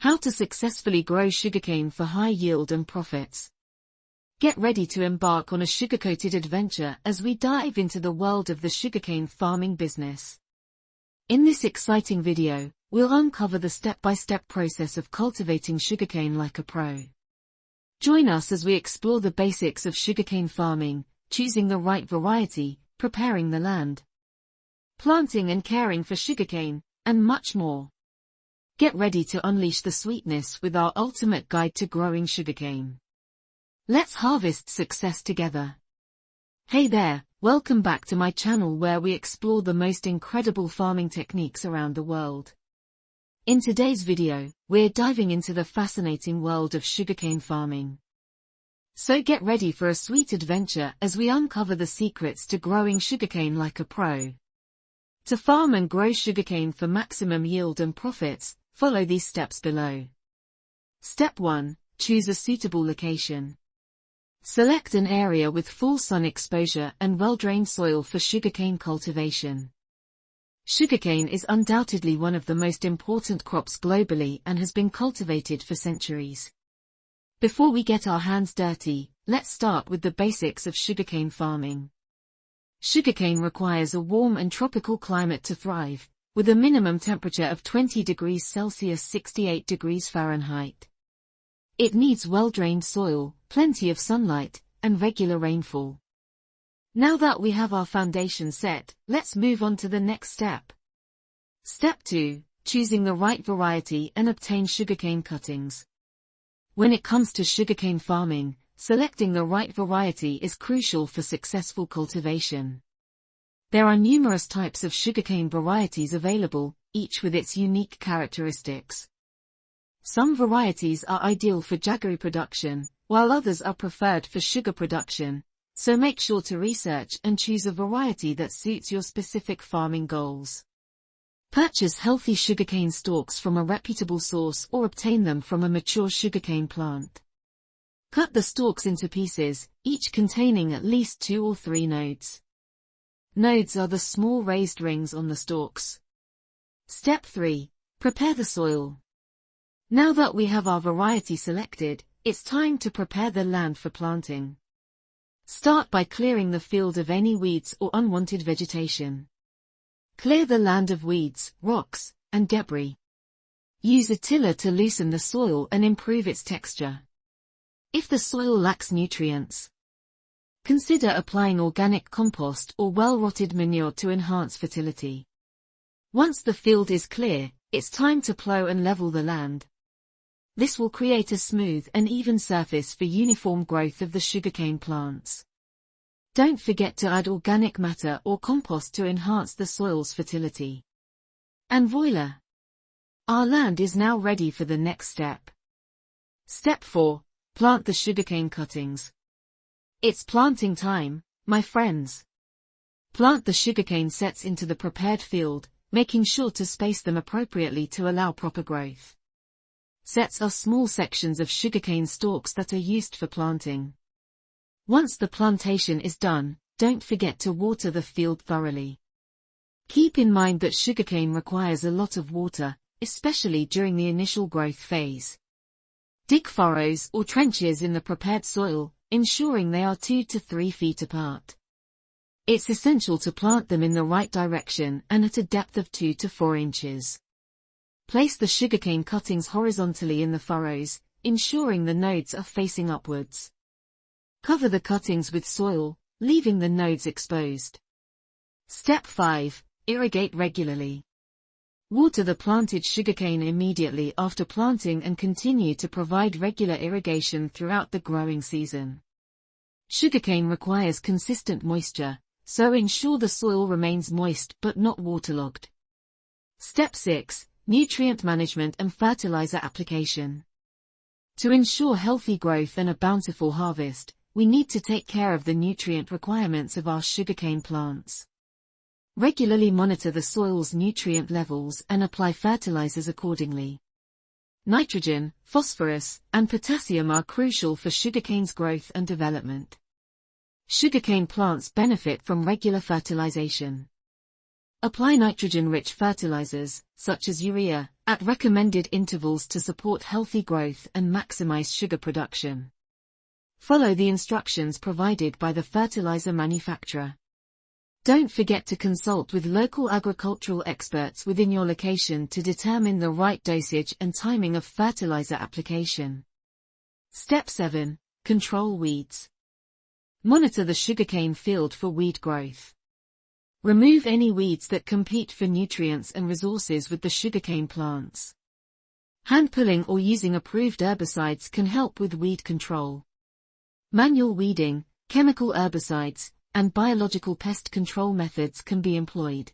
How to successfully grow sugarcane for high yield and profits. Get ready to embark on a sugar-coated adventure as we dive into the world of the sugarcane farming business. In this exciting video, we'll uncover the step-by-step process of cultivating sugarcane like a pro. Join us as we explore the basics of sugarcane farming, choosing the right variety, preparing the land, planting and caring for sugarcane, and much more. Get ready to unleash the sweetness with our ultimate guide to growing sugarcane. Let's harvest success together. Hey there, welcome back to my channel where we explore the most incredible farming techniques around the world. In today's video, we're diving into the fascinating world of sugarcane farming. So get ready for a sweet adventure as we uncover the secrets to growing sugarcane like a pro. To farm and grow sugarcane for maximum yield and profits, follow these steps below. Step 1. Choose a suitable location. Select an area with full sun exposure and well-drained soil for sugarcane cultivation. Sugarcane is undoubtedly one of the most important crops globally and has been cultivated for centuries. Before we get our hands dirty, let's start with the basics of sugarcane farming. Sugarcane requires a warm and tropical climate to thrive, with a minimum temperature of 20 degrees Celsius 68 degrees Fahrenheit. It needs well-drained soil, plenty of sunlight, and regular rainfall. Now that we have our foundation set, let's move on to the next step. Step 2. Choosing the right variety and obtain sugarcane cuttings. When it comes to sugarcane farming, selecting the right variety is crucial for successful cultivation. There are numerous types of sugarcane varieties available, each with its unique characteristics. Some varieties are ideal for jaggery production, while others are preferred for sugar production, so make sure to research and choose a variety that suits your specific farming goals. Purchase healthy sugarcane stalks from a reputable source or obtain them from a mature sugarcane plant. Cut the stalks into pieces, each containing at least 2 or 3 nodes. Nodes are the small raised rings on the stalks. Step 3. Prepare the soil. Now that we have our variety selected, it's time to prepare the land for planting. Start by clearing the field of any weeds or unwanted vegetation. Clear the land of weeds, rocks, and debris. Use a tiller to loosen the soil and improve its texture. If the soil lacks nutrients, consider applying organic compost or well-rotted manure to enhance fertility. Once the field is clear, it's time to plow and level the land. This will create a smooth and even surface for uniform growth of the sugarcane plants. Don't forget to add organic matter or compost to enhance the soil's fertility. And voila! Our land is now ready for the next step. Step 4. Plant the sugarcane cuttings. It's planting time, my friends. Plant the sugarcane sets into the prepared field, making sure to space them appropriately to allow proper growth. Sets are small sections of sugarcane stalks that are used for planting. Once the plantation is done, don't forget to water the field thoroughly. Keep in mind that sugarcane requires a lot of water, especially during the initial growth phase. Dig furrows or trenches in the prepared soil, ensuring they are 2 to 3 feet apart. It's essential to plant them in the right direction and at a depth of 2 to 4 inches. Place the sugarcane cuttings horizontally in the furrows, ensuring the nodes are facing upwards. Cover the cuttings with soil, leaving the nodes exposed. Step 5. Irrigate regularly. Water the planted sugarcane immediately after planting and continue to provide regular irrigation throughout the growing season. Sugarcane requires consistent moisture, so ensure the soil remains moist but not waterlogged. Step 6. Nutrient management and fertilizer application. To ensure healthy growth and a bountiful harvest, we need to take care of the nutrient requirements of our sugarcane plants. Regularly monitor the soil's nutrient levels and apply fertilizers accordingly. Nitrogen, phosphorus, and potassium are crucial for sugarcane's growth and development. Sugarcane plants benefit from regular fertilization. Apply nitrogen-rich fertilizers, such as urea, at recommended intervals to support healthy growth and maximize sugar production. Follow the instructions provided by the fertilizer manufacturer. Don't forget to consult with local agricultural experts within your location to determine the right dosage and timing of fertilizer application. Step 7. Control weeds. Monitor the sugarcane field for weed growth. Remove any weeds that compete for nutrients and resources with the sugarcane plants. Hand pulling or using approved herbicides can help with weed control. Manual weeding, chemical herbicides, and biological pest control methods can be employed.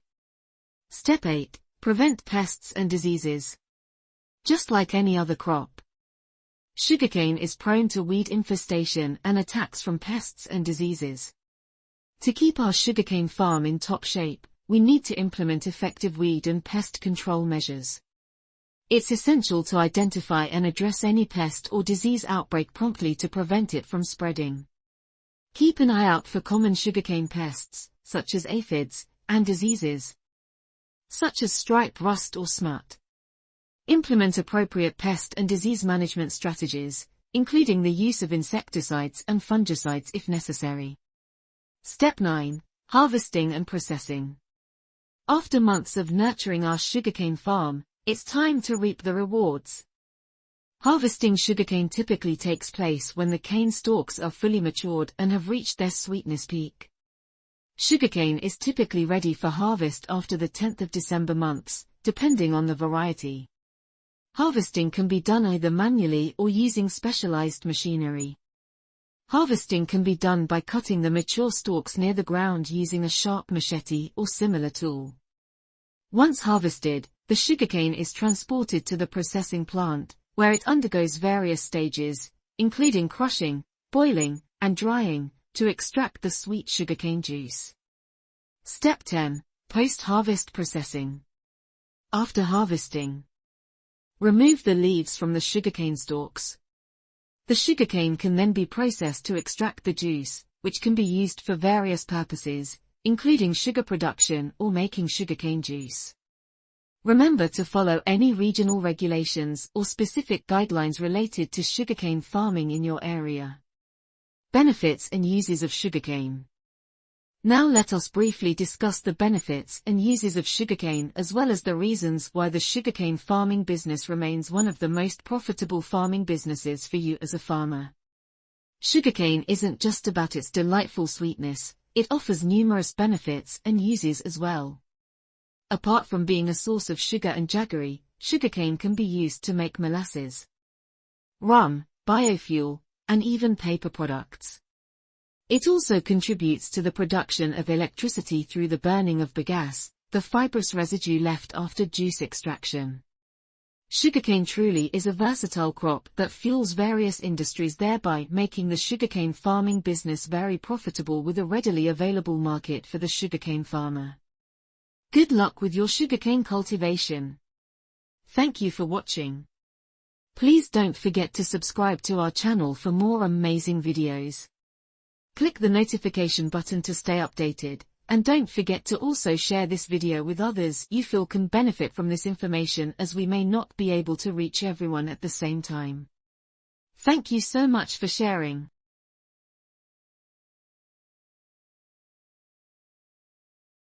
Step 8. Prevent pests and diseases. Just like any other crop, sugarcane is prone to weed infestation and attacks from pests and diseases. To keep our sugarcane farm in top shape, we need to implement effective weed and pest control measures. It's essential to identify and address any pest or disease outbreak promptly to prevent it from spreading. Keep an eye out for common sugarcane pests, such as aphids, and diseases, such as stripe rust or smut. Implement appropriate pest and disease management strategies, including the use of insecticides and fungicides if necessary. Step 9. Harvesting and processing. After months of nurturing our sugarcane farm, it's time to reap the rewards. Harvesting sugarcane typically takes place when the cane stalks are fully matured and have reached their sweetness peak. Sugarcane is typically ready for harvest after the 10th of December months, depending on the variety. Harvesting can be done either manually or using specialized machinery. Harvesting can be done by cutting the mature stalks near the ground using a sharp machete or similar tool. Once harvested, the sugarcane is transported to the processing plant, where it undergoes various stages, including crushing, boiling, and drying, to extract the sweet sugarcane juice. Step 10. Post-harvest processing. After harvesting, remove the leaves from the sugarcane stalks. The sugarcane can then be processed to extract the juice, which can be used for various purposes, including sugar production or making sugarcane juice. Remember to follow any regional regulations or specific guidelines related to sugarcane farming in your area. Benefits and uses of sugarcane. Now let us briefly discuss the benefits and uses of sugarcane as well as the reasons why the sugarcane farming business remains one of the most profitable farming businesses for you as a farmer. Sugarcane isn't just about its delightful sweetness, it offers numerous benefits and uses as well. Apart from being a source of sugar and jaggery, sugarcane can be used to make molasses, rum, biofuel, and even paper products. It also contributes to the production of electricity through the burning of bagasse, the fibrous residue left after juice extraction. Sugarcane truly is a versatile crop that fuels various industries, thereby making the sugarcane farming business very profitable with a readily available market for the sugarcane farmer. Good luck with your sugarcane cultivation. Thank you for watching. Please don't forget to subscribe to our channel for more amazing videos. Click the notification button to stay updated, and don't forget to also share this video with others you feel can benefit from this information, as we may not be able to reach everyone at the same time. Thank you so much for sharing.